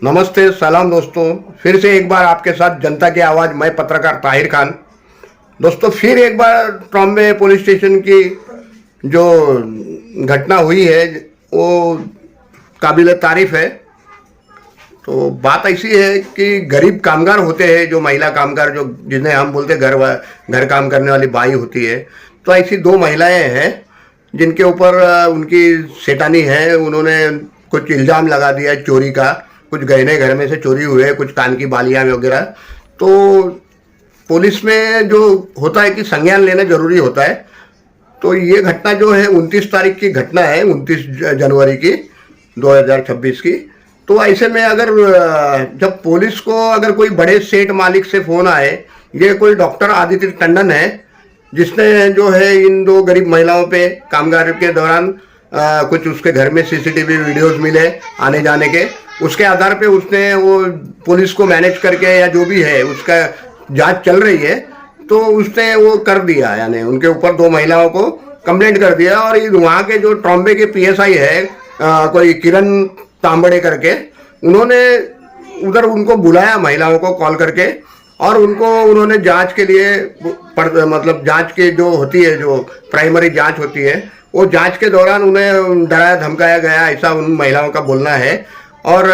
नमस्ते, सलाम दोस्तों। फिर से एक बार आपके साथ जनता की आवाज़, मैं पत्रकार ताहिर खान। दोस्तों, फिर एक बार ट्रॉम्बे पुलिस स्टेशन की जो घटना हुई है वो काबिल तारीफ है। तो बात ऐसी है कि गरीब कामगार होते हैं, जो महिला कामगार, जो जिन्हें हम बोलते हैं घर काम करने वाली बाई होती है। तो ऐसी दो महिलाएं हैं जिनके ऊपर उनकी सेठानी है। उन्होंने कुछ इल्ज़ाम लगा दिया है चोरी का। कुछ गहने घर में से चोरी हुए, कुछ कान की बालियां वगैरह। तो पुलिस में जो होता है कि संज्ञान लेना जरूरी होता है। तो ये घटना जो है 29 तारीख की घटना है, 29 जनवरी की 2026 की। तो ऐसे में अगर जब पुलिस को अगर कोई बड़े सेठ मालिक से फोन आए, ये कोई डॉक्टर आदित्य टंडन है जिसने जो है इन दो गरीब महिलाओं पे कामगार के दौरान कुछ उसके घर में सीसीटीवी वीडियोस मिले आने जाने के, उसके आधार पे उसने वो पुलिस को मैनेज करके या जो भी है उसका जांच चल रही है। तो उसने वो कर दिया, यानी उनके ऊपर दो महिलाओं को कंप्लेंट कर दिया। और वहाँ के जो ट्रॉम्बे के पीएसआई है कोई किरण तांबड़े करके, उन्होंने उधर उनको बुलाया महिलाओं को कॉल करके, और उन्होंने जांच के लिए मतलब जांच के जो होती है, जो प्राइमरी जांच होती है, वो जांच के दौरान उन्हें डराया धमकाया गया, ऐसा उन महिलाओं का बोलना है। और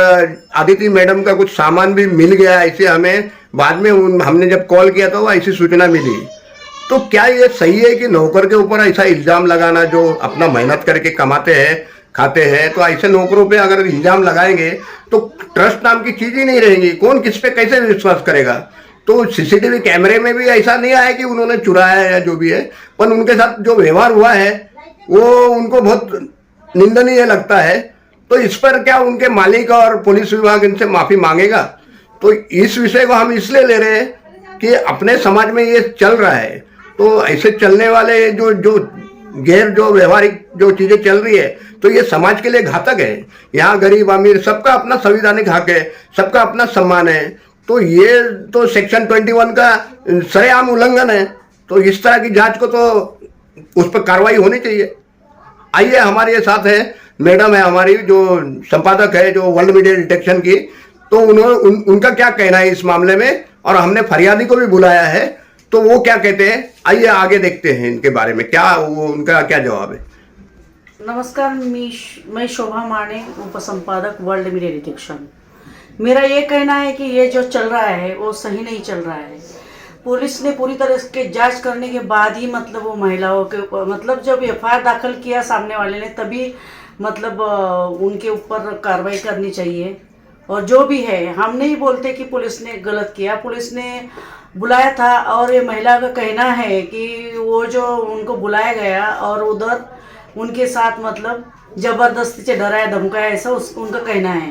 आदिति मैडम का कुछ सामान भी मिल गया, ऐसे हमें बाद में हमने जब कॉल किया तो ऐसी सूचना मिली। तो क्या ये सही है कि नौकर के ऊपर ऐसा इल्जाम लगाना, जो अपना मेहनत करके कमाते हैं खाते हैं? तो ऐसे नौकरों पे अगर इल्जाम लगाएंगे तो ट्रस्ट नाम की चीज ही नहीं रहेगी। कौन किस पे कैसे विश्वास करेगा? तो सीसीटीवी कैमरे में भी ऐसा नहीं आया कि उन्होंने चुराया है या जो भी है, पर उनके साथ जो व्यवहार हुआ है वो उनको बहुत निंदनीय लगता है। तो इस पर क्या उनके मालिक और पुलिस विभाग इनसे माफी मांगेगा? तो इस विषय को हम इसलिए ले रहे हैं कि अपने समाज में ये चल रहा है। तो ऐसे चलने वाले जो व्यवहारिक जो चीजें चल रही है, तो ये समाज के लिए घातक है। यहाँ गरीब अमीर सबका अपना संवैधानिक हक है, सबका अपना सम्मान है। तो ये तो सेक्शन 21 का सरेआम उल्लंघन है। तो इस तरह की जांच को तो उस पर कार्रवाई होनी चाहिए। आइए, हमारे साथ है मैडम है हमारी, जो संपादक है जो वर्ल्ड मीडिया डिटेक्शन की। तो उनका क्या कहना है इस मामले में, और हमने फरियादी को भी बुलाया है, तो वो क्या कहते हैं, आइए आगे देखते हैं इनके बारे में उनका क्या जवाब है। नमस्कार, मैं शोभा माने, उपसंपादक वर्ल्ड मीडिया डिटेक्शन। मेरा ये कहना है कि ये जो चल रहा है वो सही नहीं चल रहा है। पुलिस ने पूरी तरह से जांच करने के बाद ही मतलब वो महिलाओं के ऊपर मतलब जब एफआईआर दाखिल किया सामने वाले ने, तभी मतलब उनके ऊपर कार्रवाई करनी चाहिए। और जो भी है, हम नहीं बोलते कि पुलिस ने गलत किया, पुलिस ने बुलाया था। और ये महिला का कहना है कि वो जो उनको बुलाया गया और उधर उनके साथ मतलब जबरदस्ती से डराया धमकाया, ऐसा उनका कहना है।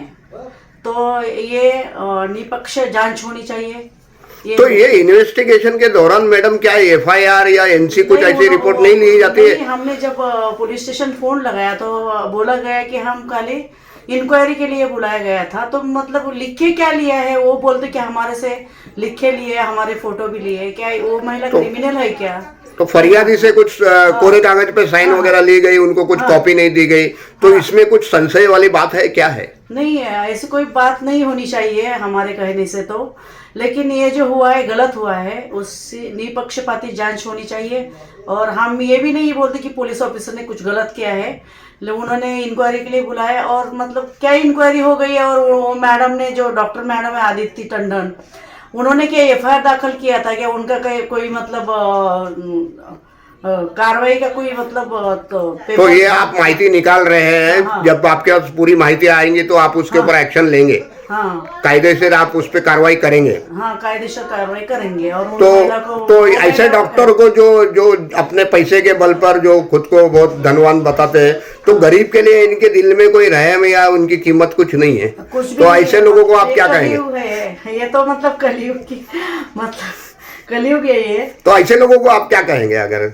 तो ये निष्पक्ष जांच होनी चाहिए। तो ये इन्वेस्टिगेशन के दौरान मैडम क्या एफआईआर या एनसी कुछ ऐसी रिपोर्ट नहीं ली जाती है? हमने जब पुलिस स्टेशन फोन लगाया तो बोला गया कि हम खाली इंक्वायरी के लिए बुलाया गया था। तो मतलब लिखे क्या लिया है, वो बोलते कि हमारे से लिखे लिए, हमारे फोटो भी लिए। क्या वो महिला क्रिमिनल है क्या? तो फरियादी से कुछ कोरे कागज पे साइन वगैरह ली गई, उनको कुछ कॉपी नहीं दी गई, तो इसमें कुछ संशय वाली बात है? क्या है? नहीं है, ऐसी कोई बात नहीं होनी चाहिए हमारे कहने से तो। लेकिन ये जो हुआ है गलत हुआ है, उससे निष्पक्षपाती जांच होनी चाहिए। और हम ये भी नहीं बोलते कि पुलिस ऑफिसर ने कुछ गलत किया है। उन्होंने इंक्वायरी के लिए बुलाया और मतलब क्या इंक्वायरी हो गई है। और वो मैडम ने, जो डॉक्टर मैडम है आदित्य टंडन, उन्होंने क्या एफआईआर दाखिल किया था क्या? उनका कोई मतलब कार्रवाई का कोई मतलब तो ये आप माहिती निकाल रहे हैं? हाँ। जब आपके पास पूरी माहिती आएंगी तो आप उसके ऊपर एक्शन लेंगे? हाँ, कायदेसर आप उस पर कार्रवाई करेंगे? हाँ, कायदेसर कार्रवाई करेंगे। और तो ऐसे डॉक्टर को जो अपने पैसे के बल पर जो खुद को बहुत धनवान बताते हैं, तो गरीब के लिए इनके दिल में कोई रहम या उनकी कीमत कुछ नहीं है। तो ऐसे लोगों को आप क्या कहेंगे? ये तो मतलब कलयुग की कलयुग है ये। तो ऐसे लोगों को आप क्या कहेंगे? अगर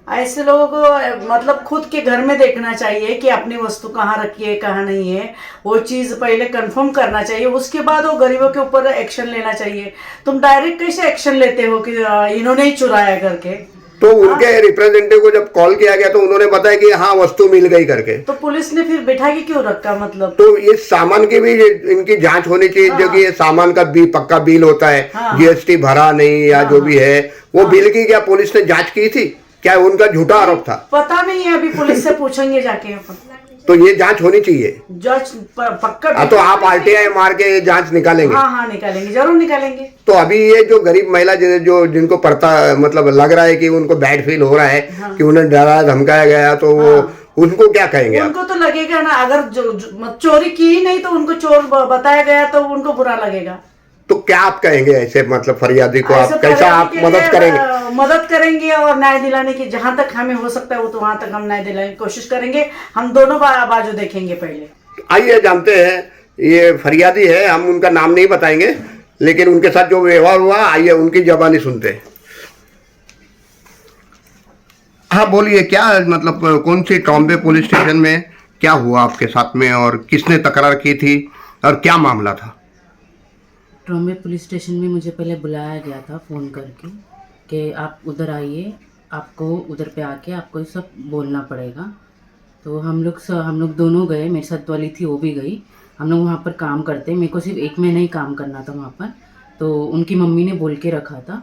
ऐसे लोगों को मतलब खुद के घर में देखना चाहिए कि अपनी वस्तु कहाँ रखी है कहाँ नहीं है, वो चीज़ पहले कंफर्म करना चाहिए। उसके बाद वो गरीबों के ऊपर एक्शन लेना चाहिए। तुम डायरेक्ट कैसे एक्शन लेते हो कि इन्होंने ही चुराया करके? तो उनके रिप्रेजेंटेटिव को जब कॉल किया गया तो उन्होंने बताया कि हाँ वस्तु मिल गई करके। तो पुलिस ने फिर बैठा के क्यों रखा मतलब? तो ये सामान की भी इनकी जांच होनी चाहिए। जो कि ये सामान का पक्का बिल होता है, जीएसटी भरा नहीं या जो भी है वो बिल की क्या पुलिस ने जांच की थी क्या? उनका झूठा आरोप था। पता नहीं है, अभी पुलिस से पूछेंगे जाके अपन। तो ये जांच होनी चाहिए। जांच पक्का। तो आप आरटीआई मार के जांच निकालेंगे? हाँ निकालेंगे, जरूर निकालेंगे। तो अभी ये जो गरीब महिला जो जिनको पड़ता मतलब लग रहा है कि उनको बैड फील हो रहा है कि उन्हें डराया धमकाया गया, तो वो उनको क्या कहेंगे? उनको तो लगेगा ना, अगर चोरी की ही नहीं तो उनको चोर बताया गया तो उनको बुरा लगेगा। तो क्या आप कहेंगे ऐसे मतलब फरियादी को? आप कैसा आप मदद करेंगे? मदद करेंगे और न्याय दिलाने की जहां तक हमें हो सकता है वो तो वहां तक हम न्याय दिलाने की कोशिश करेंगे। हम दोनों बाजू देखेंगे पहले। आइए जानते हैं, ये फरियादी है, हम उनका नाम नहीं बताएंगे, लेकिन उनके साथ जो व्यवहार हुआ आइए उनकी जबानी सुनते हैं। हाँ बोलिए, क्या मतलब कौन सी ट्रॉम्बे पुलिस स्टेशन में क्या हुआ आपके साथ में और किसने तकरार की थी और क्या मामला था? ट्रॉम्बे पुलिस स्टेशन में मुझे पहले बुलाया गया था फ़ोन करके कि आप उधर आइए, आपको उधर पे आके आपको ये सब बोलना पड़ेगा। तो हम लोग दोनों गए, मेरे साथ वाली थी वो भी गई। हम लोग वहाँ पर काम करते, मेरे को सिर्फ 1 महीना ही काम करना था वहाँ पर। तो उनकी मम्मी ने बोल के रखा था।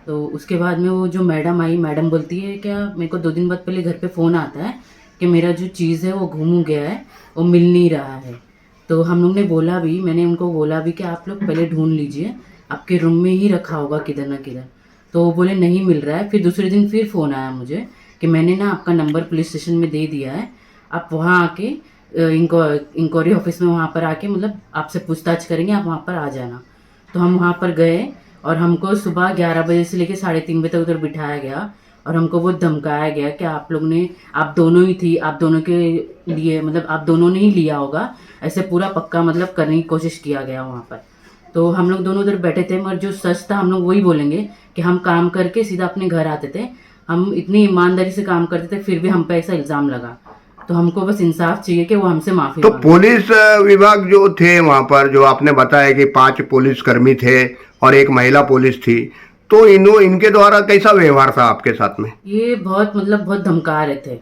तो उसके बाद में वो जो मैडम आई, मैडम बोलती है क्या मेरे को 2 दिन बाद पहले घर पे फ़ोन आता है कि मेरा जो चीज़ है वो गुम गया है, वो मिल नहीं रहा है। तो हम लोग ने बोला भी, मैंने उनको बोला भी कि आप लोग पहले ढूंढ लीजिए, आपके रूम में ही रखा होगा किधर ना किधर। तो वो बोले नहीं मिल रहा है। फिर दूसरे दिन फिर फ़ोन आया मुझे कि मैंने ना आपका नंबर पुलिस स्टेशन में दे दिया है, आप वहाँ आके इंक्वायरी ऑफिस में वहाँ पर आके मतलब आपसे पूछताछ करेंगे, आप वहाँ पर आ जाना। तो हम वहाँ पर गए और हमको सुबह 11 बजे से लेकर 3:30 बजे तक उधर बिठाया गया और हमको वो धमकाया गया कि आप दोनों ही थी, आप दोनों के लिए मतलब आप दोनों ने ही लिया होगा, ऐसे पूरा पक्का मतलब करने की कोशिश किया गया वहाँ पर। तो हम लोग दोनों उधर बैठे थे, मगर जो सच था हम लोग वही बोलेंगे कि हम काम करके सीधा अपने घर आते थे, हम इतनी ईमानदारी से काम करते थे, फिर भी हम पे ऐसा इल्ज़ाम लगा। तो हमको बस इंसाफ चाहिए कि वो हमसे माफ़ी तो मांगे। पुलिस विभाग जो थे वहाँ पर, जो आपने बताया कि 5 पुलिस कर्मी थे और 1 महिला पुलिस थी, तो इनके द्वारा कैसा व्यवहार था आपके साथ में? ये बहुत धमका रहे थे।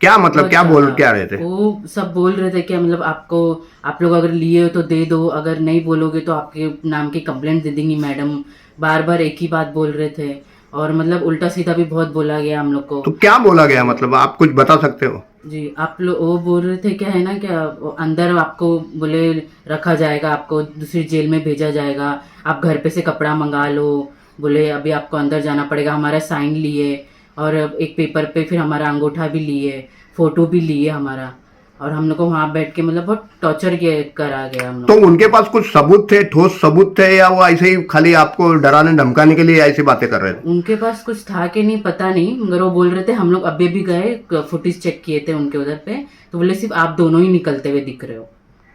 क्या मतलब क्या रहे थे? वो सब बोल रहे थे कि मतलब आप लोग अगर लिए हो तो दे दो, अगर नहीं बोलोगे तो आपके नाम की कंप्लेंट दे देंगी मैडम। बार बार एक ही बात बोल रहे थे और मतलब उल्टा सीधा भी बहुत बोला गया हम लोग को। तो क्या बोला गया मतलब आप कुछ बता सकते हो? जी, आप लोग वो बोल रहे थे क्या है ना, क्या अंदर आपको बोले रखा जाएगा, आपको दूसरी जेल में भेजा जाएगा, आप घर पे से कपड़ा मंगा लो, बोले अभी आपको अंदर जाना पड़ेगा। हमारा साइन लिए और एक पेपर पे फिर हमारा अंगूठा भी लिए, फोटो भी लिए हमारा, और हम लोग को वहाँ बैठ के मतलब बहुत टॉर्चर करा गया हम लोग। तो उनके पास कुछ सबूत थे, ठोस सबूत थे, या वो ऐसे ही खाली आपको डराने धमकाने के लिए ऐसी बातें कर रहे थे? उनके पास कुछ था कि नहीं पता नहीं, मगर वो बोल रहे थे, हम लोग अभी भी गए फुटेज चेक किए थे उनके उधर पे, तो बोले सिर्फ आप दोनों ही निकलते हुए दिख रहे हो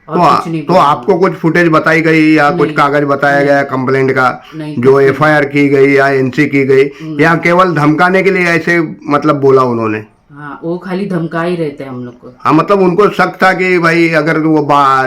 और कुछ नहीं। तो आपको कुछ फुटेज बताई गई या कुछ कागज बताया गया कंप्लेंट का, जो एफआईआर की गई या एनसी की गई, या केवल धमकाने के लिए ऐसे मतलब बोला उन्होंने? हाँ, वो खाली धमका ही रहते हैं हम लोग को। हाँ, मतलब उनको शक था कि भाई अगर वो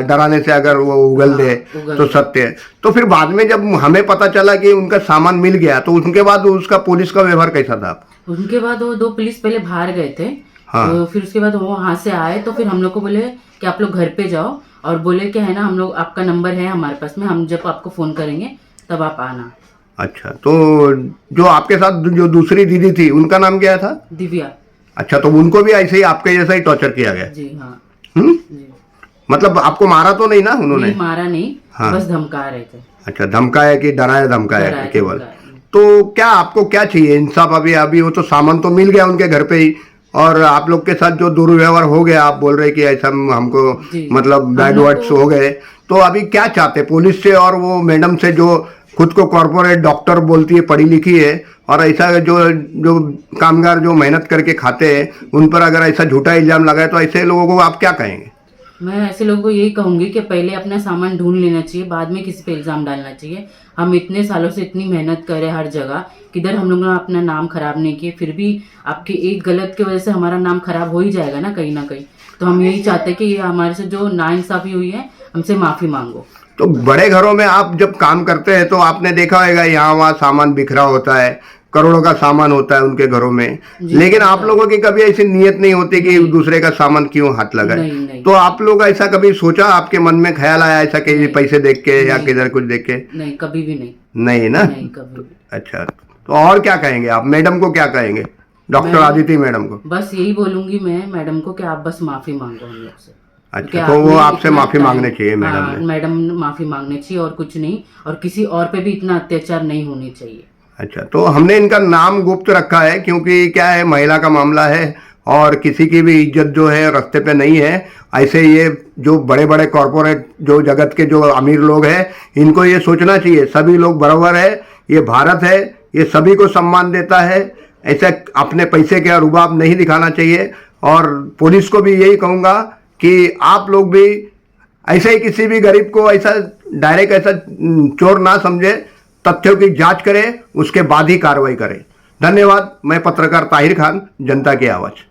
डराने से अगर वो उगल दे तो सत्य है। तो फिर बाद में जब हमें पता चला कि उनका सामान मिल गया, तो उनके बाद उसका पुलिस का व्यवहार कैसा था? उनके बाद वो 2 पुलिस पहले बाहर गए थे। हाँ। तो फिर उसके बाद वो वहाँ से आए तो फिर हम लोग को बोले कि आप लोग घर पे जाओ, और बोले कि है ना हम लोग आपका नंबर है हमारे पास में, हम जब आपको फोन करेंगे तब आप आना। अच्छा, तो जो आपके साथ जो दूसरी दीदी थी उनका नाम क्या था? दिव्या। अच्छा, तो उनको भी ऐसे ही आपके जैसा ही टॉर्चर किया गया? जी हाँ। जी। मतलब आपको मारा तो नहीं ना उन्होंने? नहीं, मारा नहीं। हाँ। बस धमका रहे थे। अच्छा, धमकाया कि डराया धमकाया केवल? तो क्या आपको क्या चाहिए इंसाफ? अभी वो तो सामान तो मिल गया उनके घर पे ही, और आप लोग के साथ जो दुर्व्यवहार हो गया, आप बोल रहे कि ऐसा हमको मतलब बैड वर्ड्स हो गए, तो अभी क्या चाहते पुलिस से और वो मैडम से जो खुद को कॉर्पोरेट डॉक्टर बोलती है, पढ़ी लिखी है, और ऐसा जो कामगार जो मेहनत करके खाते हैं उन पर अगर ऐसा झूठा इल्जाम लगाए, तो ऐसे लोगों को आप क्या कहेंगे? मैं ऐसे लोगों को यही कहूंगी कि पहले अपना सामान ढूंढ लेना चाहिए, बाद में किसी पे इल्जाम डालना चाहिए। हम इतने सालों से इतनी मेहनत कर रहे हर जगह, किधर हम लोगों ने अपना नाम खराब नहीं किए, फिर भी आपकी एक गलत की वजह से हमारा नाम खराब हो ही जाएगा ना कहीं ना कहीं। तो हम यही चाहते हैं कि ये हमारे से जो नाइंसाफी हुई है हमसे माफी मांगो। तो बड़े घरों में आप जब काम करते हैं तो आपने देखा होगा यहाँ वहाँ सामान बिखरा होता है, करोड़ों का सामान होता है उनके घरों में, लेकिन आप लोगों की कभी ऐसी नीयत नहीं होती कि दूसरे का सामान क्यों हाथ लगाए। नहीं। तो आप लोग ऐसा कभी सोचा, आपके मन में ख्याल आया ऐसा कि पैसे देख के या किधर कुछ देख के? नहीं, कभी भी नहीं। नहीं ना? नहीं, कभी भी। अच्छा, तो और क्या कहेंगे आप? मैडम को क्या कहेंगे, डॉक्टर आदिति मैडम को? बस यही बोलूंगी मैं मैडम को कि आप बस माफी मांगो हम लोग से। अच्छा, तो वो आपसे माफी मांगने चाहिए मैडम ने? मैडम माफी मांगनी चाहिए और कुछ नहीं, और किसी और पे भी इतना अत्याचार नहीं होनी चाहिए। अच्छा, तो हमने इनका नाम गुप्त रखा है क्योंकि क्या है, महिला का मामला है और किसी की भी इज्जत जो है रास्ते पे नहीं है। ऐसे ये जो बड़े बड़े कॉरपोरेट जो जगत के जो अमीर लोग हैं, इनको ये सोचना चाहिए सभी लोग बराबर है, ये भारत है, ये सभी को सम्मान देता है। ऐसे अपने पैसे के रुबाब नहीं दिखाना चाहिए। और पुलिस को भी यही कहूँगा कि आप लोग भी ऐसे ही किसी भी गरीब को ऐसा डायरेक्ट ऐसा चोर ना समझे, तथ्यों की जांच करें, उसके बाद ही कार्रवाई करें। धन्यवाद। मैं पत्रकार ताहिर खान, जनता की आवाज़।